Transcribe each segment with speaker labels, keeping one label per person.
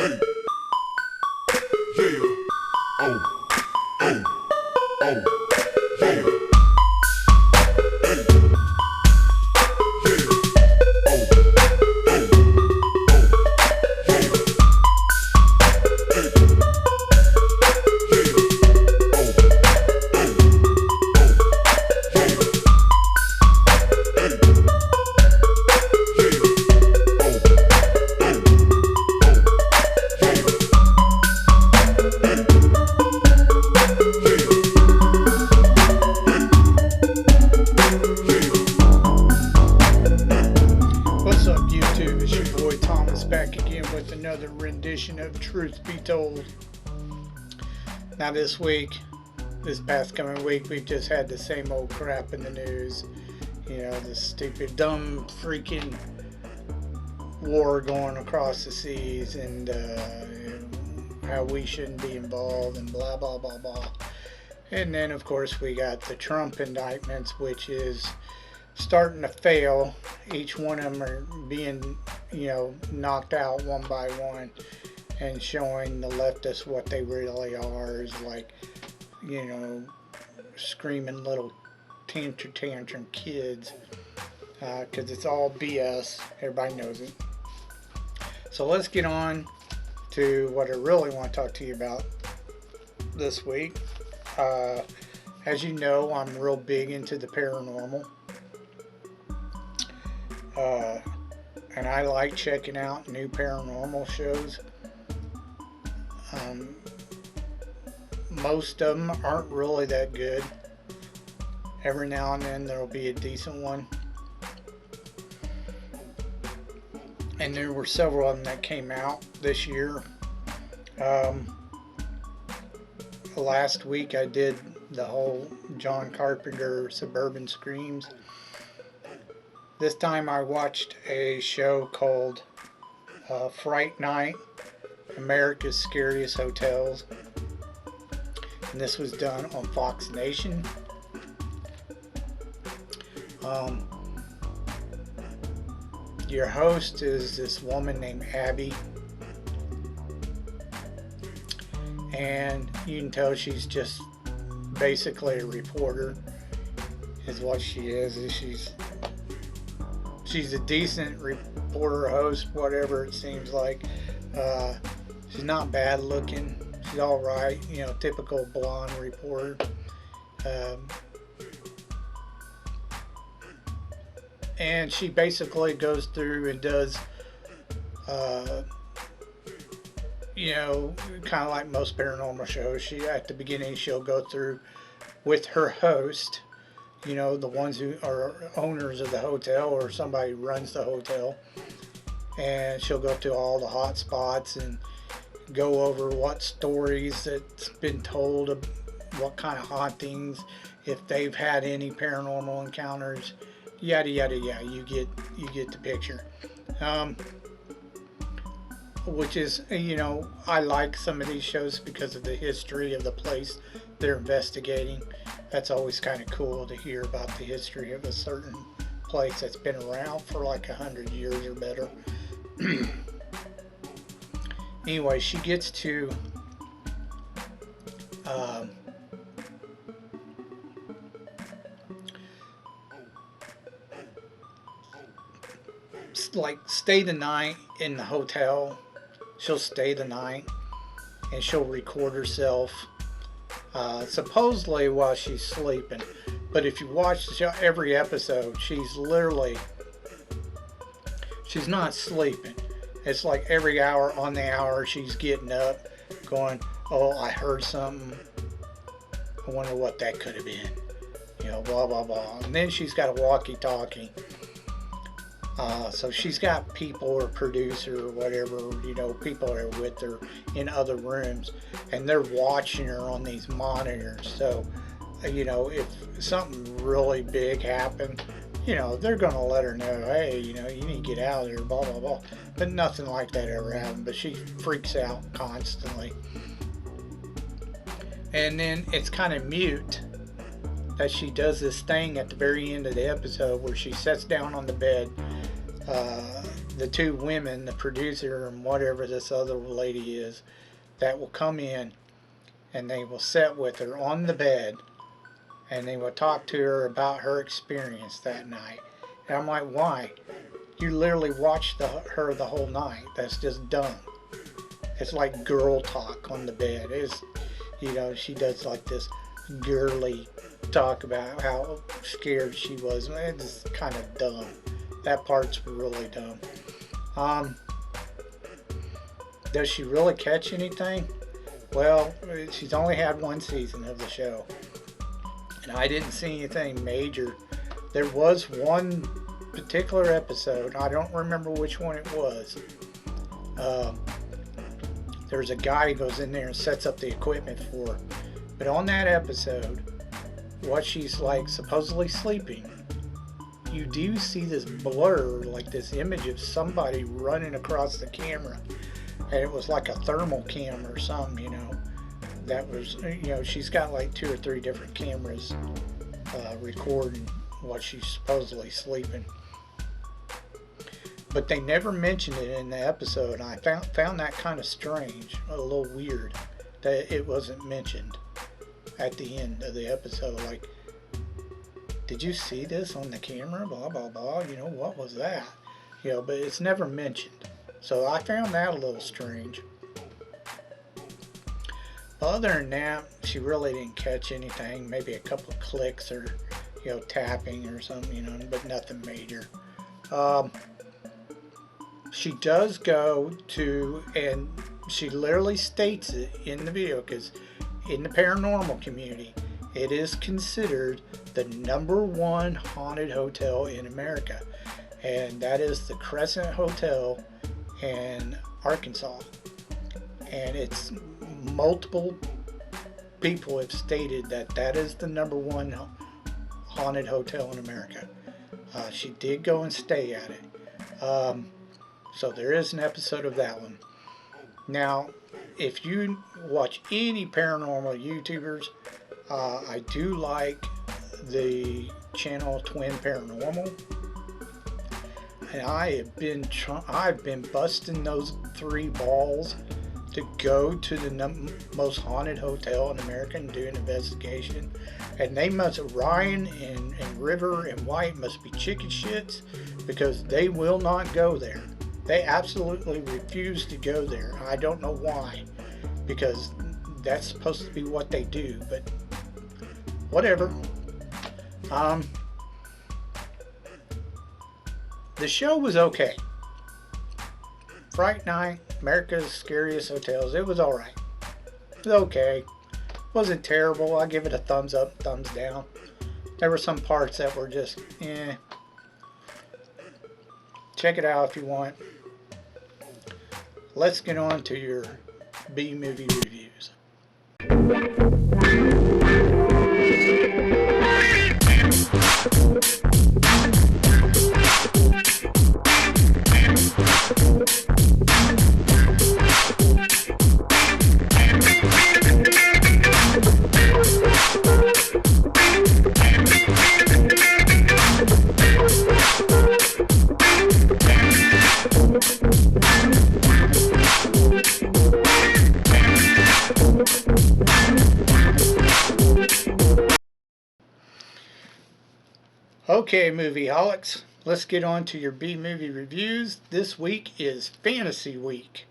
Speaker 1: Hey, yeah, oh, oh, oh, yeah.
Speaker 2: What's up, YouTube? It's your boy Thomas back again with another rendition of Truth Be Told. Now this past coming week, we've just had the same old crap in the news. You know, this stupid, dumb, freaking war going across the seas, and how we shouldn't be involved, and blah, blah, blah, blah. And then, of course, we got the Trump indictments, which is starting to fail. Each one of them are being, knocked out one by one, and showing the leftists what they really are is like, screaming little tantrum kids, because it's all BS. Everybody knows it. So let's get on to what I really want to talk to you about this week. As you know, I'm real big into the paranormal. And I like checking out new paranormal shows. Most of them aren't really that good. Every now and then there'll be a decent one. And there were several of them that came out this year. Last week I did the whole John Carpenter Suburban Screams. This time I watched a show called Fright Night, America's Scariest Hotels. And this was done on Fox Nation. Your host is this woman named Abby. And you can tell she's just basically a reporter, is what she is. She's a decent reporter, host, whatever it seems like. She's not bad looking. She's all right, typical blonde reporter. And she basically goes through and does, kind of like most paranormal shows. At the beginning, she'll go through with her host, the ones who are owners of the hotel, or somebody who runs the hotel, and she'll go to all the hot spots and go over what stories that's been told, of what kind of hauntings, if they've had any paranormal encounters, yada yada yada. You get the picture. Which is, I like some of these shows because of the history of the place they're investigating. That's always kind of cool to hear about the history of a certain place that's been around for like 100 years or better. Anyway, she gets to stay the night in the hotel. She'll stay the night, and she'll record herself supposedly while she's sleeping. But if you watch the show, every episode, she's not sleeping. It's like every hour on the hour she's getting up going, oh, I heard something, I wonder what that could have been, blah blah blah. And then she's got a walkie-talkie. So she's got people, or producer or whatever, people that are with her in other rooms, and they're watching her on these monitors. So, if something really big happened, they're going to let her know, hey, you need to get out of there, blah, blah, blah. But nothing like that ever happened. But she freaks out constantly. And then it's kind of mute that she does this thing at the very end of the episode where she sits down on the bed the two women, the producer and whatever this other lady is, that will come in and they will sit with her on the bed and they will talk to her about her experience that night. And I'm like, why? You literally watched her the whole night. That's just dumb. It's like girl talk on the bed. It's, you know, she does like this girly talk about how scared she was. It's kind of dumb. That part's really dumb. Does she really catch anything? Well, she's only had one season of the show, and I didn't see anything major. There was one particular episode, I don't remember which one it was. There's a guy who goes in there and sets up the equipment for her. But on that episode, what she's like supposedly sleeping, you do see this blur, like this image of somebody running across the camera. And it was like a thermal camera or something, you know. That was, you know, she's got like 2 or 3 different cameras recording what she's supposedly sleeping. But they never mentioned it in the episode. I found that kind of strange, a little weird, that it wasn't mentioned at the end of the episode. Like, did you see this on the camera? Blah, blah, blah. You know, what was that? You know, but it's never mentioned. So I found that a little strange. But other than that, she really didn't catch anything. Maybe a couple of clicks or, you know, tapping or something, you know, but nothing major. She does go to, and she literally states it in the video, because in the paranormal community, it is considered the #1 haunted hotel in America. And that is the Crescent Hotel in Arkansas. And it's multiple people have stated that that is the #1 haunted hotel in America. She did go and stay at it. So there is an episode of that one. Now, if you watch any paranormal YouTubers, I do like the channel Twin Paranormal. And I've been busting those 3 balls to go to the most haunted hotel in America and do an investigation. And they must, Ryan and River and White must be chicken shits, because they will not go there. They absolutely refuse to go there. I don't know why, because that's supposed to be what they do, but whatever. The show was okay. Fright Night, America's Scariest Hotels, it was alright. It was okay. Wasn't terrible. I give it a thumbs up, thumbs down. There were some parts that were just, eh. Check it out if you want. Let's get on to your B-movie reviews. Okay, movieaholics, let's get on to your B-movie reviews. This week is Fantasy Week.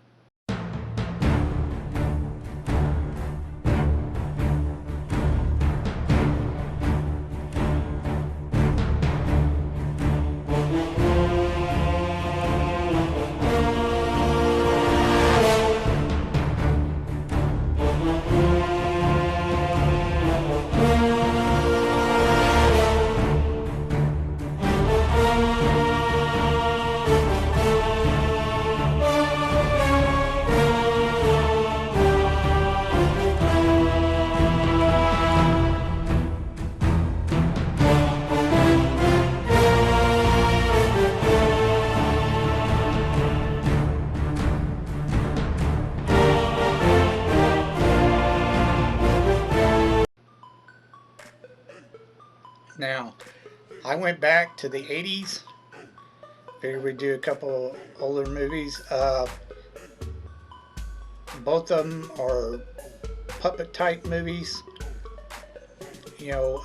Speaker 2: Now, I went back to the 80s Figured we'd do a couple older movies. Both of them are puppet type movies. You know,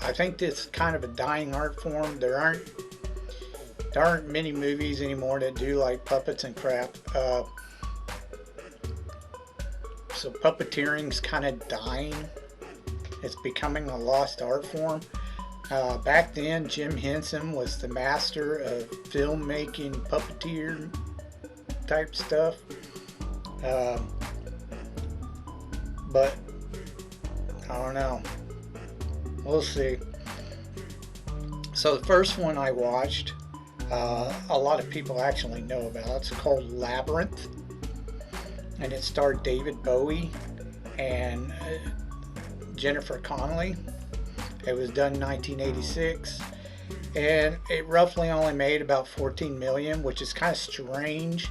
Speaker 2: I think this is kind of a dying art form. There aren't many movies anymore that do like puppets and crap. So puppeteering's kind of dying. It's becoming a lost art form. Back then, Jim Henson was the master of filmmaking, puppeteer type stuff. But I don't know. We'll see. So the first one I watched, a lot of people actually know about. It's called Labyrinth, and it starred David Bowie and Jennifer Connelly. It was done in 1986, and it roughly only made about 14 million, which is kind of strange.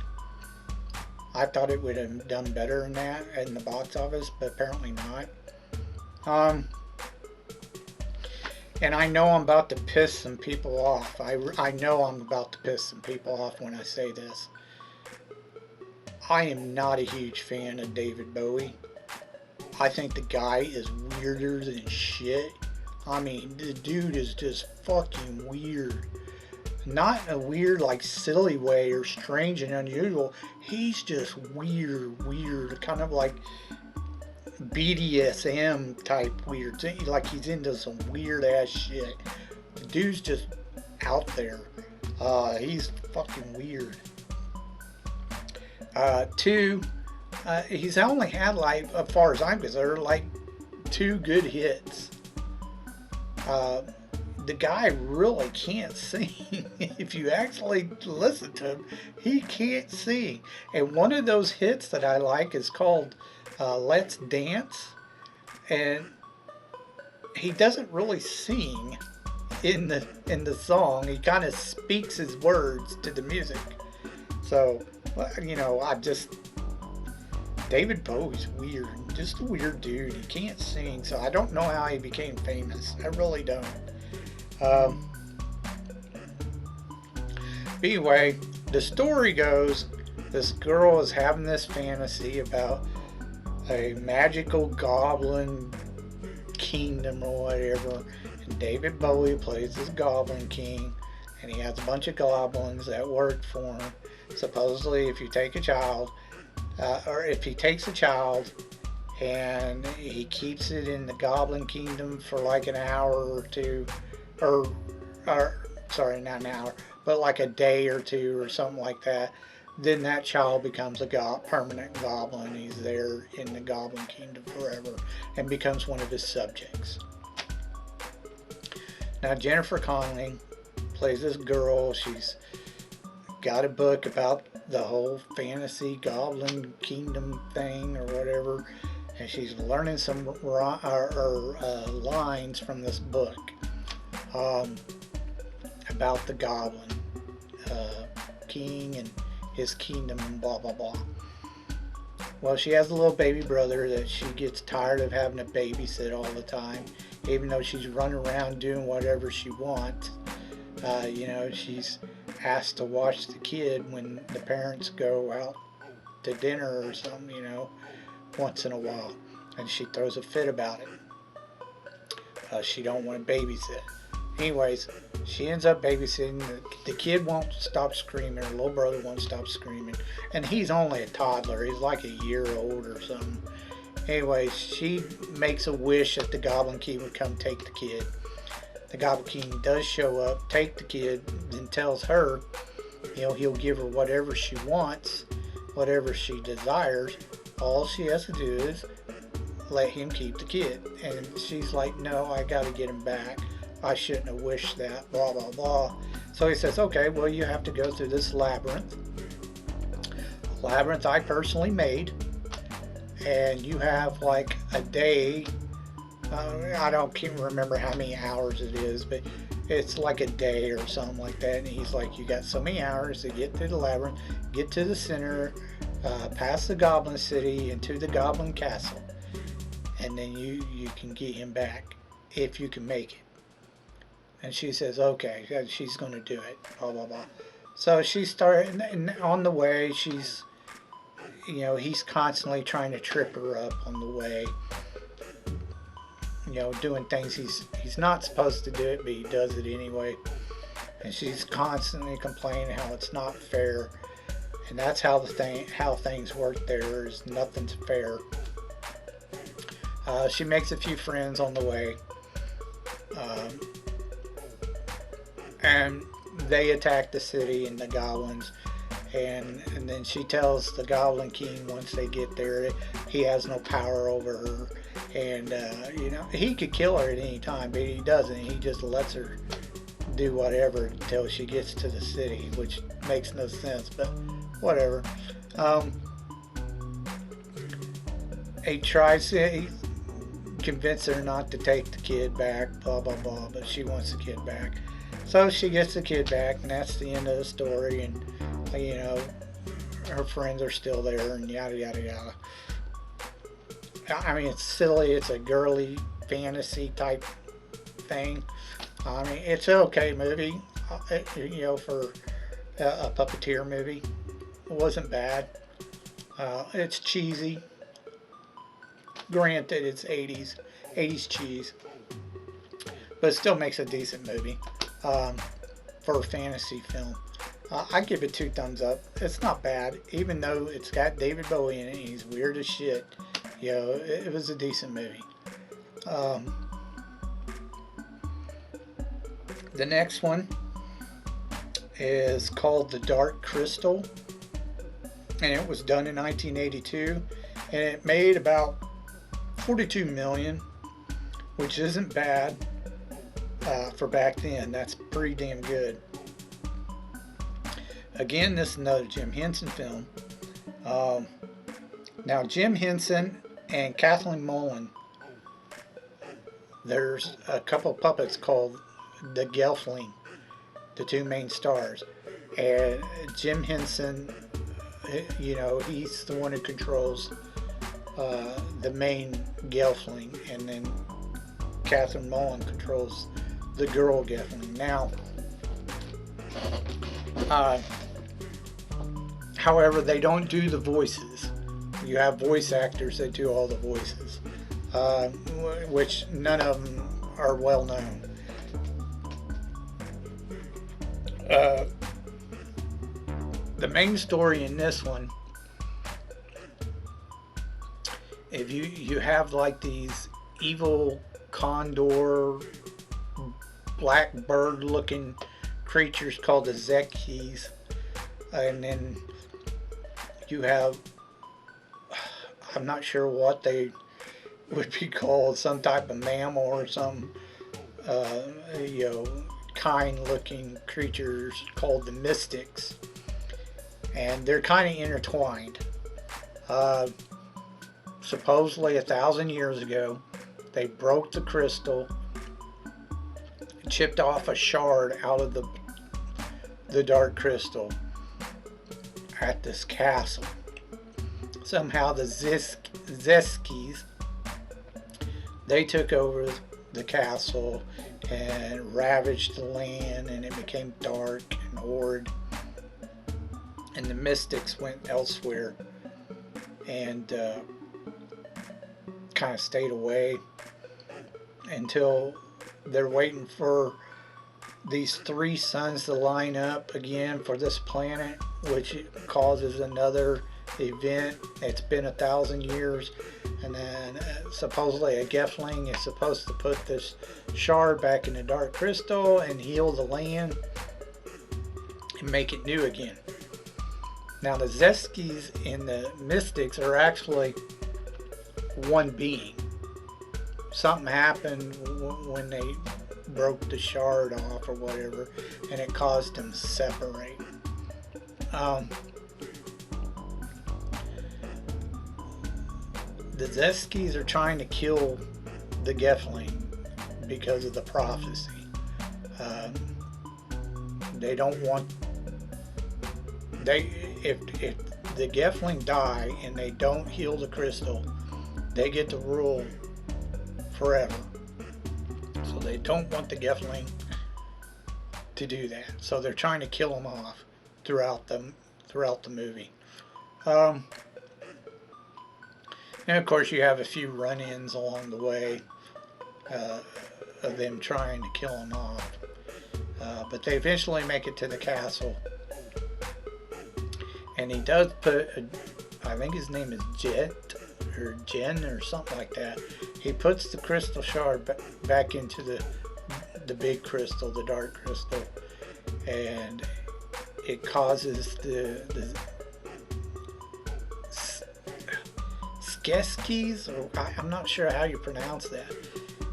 Speaker 2: I thought it would have done better than that in the box office, but apparently not. And I know I'm about to piss some people off. I know I'm about to piss some people off when I say this. I am not a huge fan of David Bowie. I think the guy is weirder than shit. I mean, the dude is just fucking weird. Not in a weird, like, silly way or strange and unusual. He's just weird, kind of like BDSM type weird. Like he's into some weird ass shit. The dude's just out there. He's fucking weird. He's only had, like, as far as I'm concerned, like 2 good hits. The guy really can't sing. If you actually listen to him, he can't sing. And one of those hits that I like is called Let's Dance. And he doesn't really sing in the song. He kind of speaks his words to the music. So, you know, David Bowie's weird. Just a weird dude. He can't sing. So I don't know how he became famous. I really don't. Anyway, the story goes, this girl is having this fantasy about a magical goblin kingdom or whatever, and David Bowie plays this goblin king, and he has a bunch of goblins that work for him. Supposedly, if you take a child, or if he takes a child and he keeps it in the goblin kingdom for like an hour or two, or sorry, not an hour, but like a day or two or something like that, then that child becomes a permanent goblin. He's there in the goblin kingdom forever and becomes one of his subjects. Now Jennifer Connelly plays this girl. She's got a book about the whole fantasy goblin kingdom thing or whatever, and she's learning some lines from this book about the goblin king and his kingdom and blah blah blah. Well, she has a little baby brother that she gets tired of having to babysit all the time, even though she's running around doing whatever she wants. You know, she's asked to watch the kid when the parents go out to dinner or something, you know, once in a while, and she throws a fit about it. She don't want to babysit. Anyways, she ends up babysitting. The kid won't stop screaming. Her little brother won't stop screaming. And he's only a toddler. He's like a year old or something. Anyways, she makes a wish that the Goblin King would come take the kid. The Goblin King does show up, take the kid, and tells her, you know, he'll give her whatever she wants, whatever she desires. All she has to do is let him keep the kid. And she's like, no, I got to get him back. I shouldn't have wished that, blah, blah, blah. So he says, okay, well, you have to go through this labyrinth. Labyrinth I personally made. And you have like a day. I can't remember how many hours it is, but it's like a day or something like that. And he's like, you got so many hours to get through the labyrinth, get to the center, past the Goblin City, into the Goblin Castle. And then you can get him back if you can make it. And she says, okay, she's going to do it, blah, blah, blah. So she started, and on the way, he's constantly trying to trip her up on the way. Doing things he's not supposed to do it, but he does it anyway. And she's constantly complaining how it's not fair, and that's how how things work. There is nothing's fair. She makes a few friends on the way, and they attack the city and the goblins. And then she tells the Goblin King once they get there, he has no power over her, and he could kill her at any time, but he doesn't. He just lets her do whatever until she gets to the city, which makes no sense, but whatever. He tries to convince her not to take the kid back, blah blah blah, but she wants the kid back. So she gets the kid back, and that's the end of the story. And her friends are still there, and yada yada yada. I mean, it's silly. It's a girly fantasy type thing. I mean, it's an okay movie, for a puppeteer movie. It wasn't bad. It's cheesy. Granted, it's 80s cheese, but it still makes a decent movie for a fantasy film. I give it 2 thumbs up. It's not bad, even though it's got David Bowie in it. He's weird as shit. It was a decent movie. The next one is called The Dark Crystal, and it was done in 1982, and it made about $42 million, which isn't bad for back then. That's pretty damn good. Again, this is another Jim Henson film. Now, Jim Henson and Kathleen Mullen, there's a couple of puppets called the Gelfling, the 2 main stars. And Jim Henson, he's the one who controls the main Gelfling, and then Kathleen Mullen controls the girl Gelfling. Now, however, they don't do the voices. You have voice actors that do all the voices, which none of them are well known. The main story in this one, if you have like these evil condor, black bird looking creatures called the Zekis, and then you have, I'm not sure what they would be called, some type of mammal or some kind looking creatures called the Mystics, and they're kind of intertwined. Supposedly 1,000 years ago, they broke the crystal, chipped off a shard out of the dark crystal at this castle. Somehow the Zeskis, they took over the castle and ravaged the land, and it became dark and horrid, and the Mystics went elsewhere and kind of stayed away until they're waiting for these 3 suns to line up again for this planet, which causes another event. It's been 1,000 years, and then supposedly a Gelfling is supposed to put this shard back in the dark crystal and heal the land and make it new again. Now, the Zeskis and the Mystics are actually one being. Something happened when they broke the shard off or whatever, and it caused them to separate. The Zeskis are trying to kill the Gelfling because of the prophecy. They don't want, if the Gelfling die and they don't heal the crystal, they get to rule forever. They don't want the Gelfling to do that, so they're trying to kill them off throughout the movie. Um, and of course, you have a few run-ins along the way of them trying to kill him off. But they eventually make it to the castle, and he does put, I think his name is Jet or Jen or something like that. He puts the crystal shard back into the big crystal, the dark crystal, and it causes the Skeskis, or I'm not sure how you pronounce that.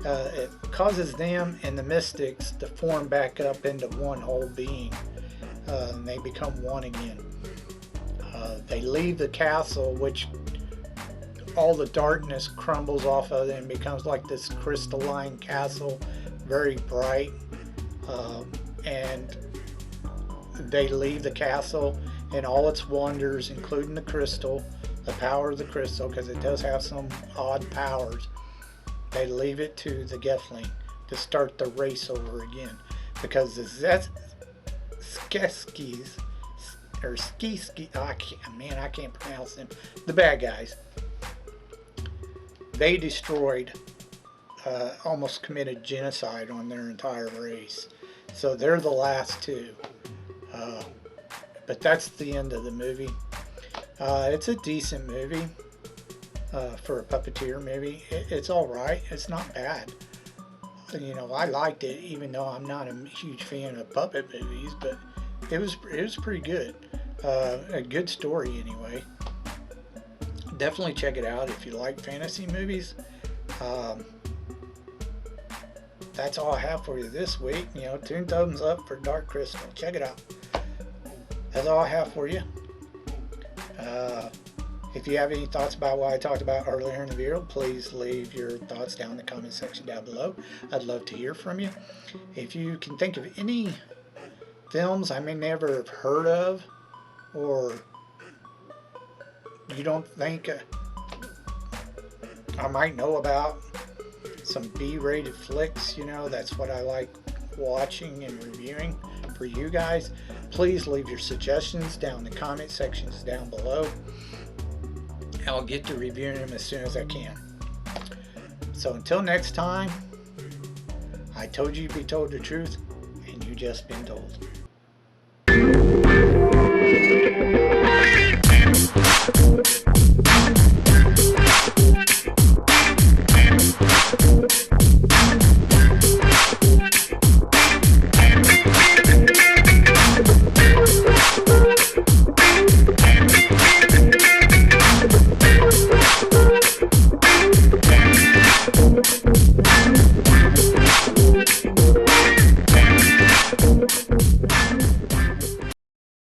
Speaker 2: It causes them and the mystics to form back up into one whole being, and they become one again. They leave the castle, which all the darkness crumbles off of it and becomes like this crystalline castle, very bright. And they leave the castle and all its wonders, including the crystal, the power of the crystal, because it does have some odd powers. They leave it to the Gelfling to start the race over again, because the Skeskis, or Ski, I can't pronounce them, the bad guys, they destroyed, almost committed genocide on their entire race. So they're the last two. But that's the end of the movie. It's a decent movie for a puppeteer movie. It's alright. It's not bad. You know, I liked it, even though I'm not a huge fan of puppet movies, but it was pretty good. A good story anyway. Definitely check it out if you like fantasy movies. That's all I have for you this week. You know, 2 thumbs up for Dark Crystal. Check it out. That's all I have for you. If you have any thoughts about what I talked about earlier in the video, please leave your thoughts down in the comment section down below. I'd love to hear from you. If you can think of any films I may never have heard of, or you don't think I might know about, some B-rated flicks, you know, that's what I like watching and reviewing for you guys. Please leave your suggestions down in the comment sections down below. I'll get to reviewing them as soon as I can. So until next time, I told you to be told the truth, and you just been told.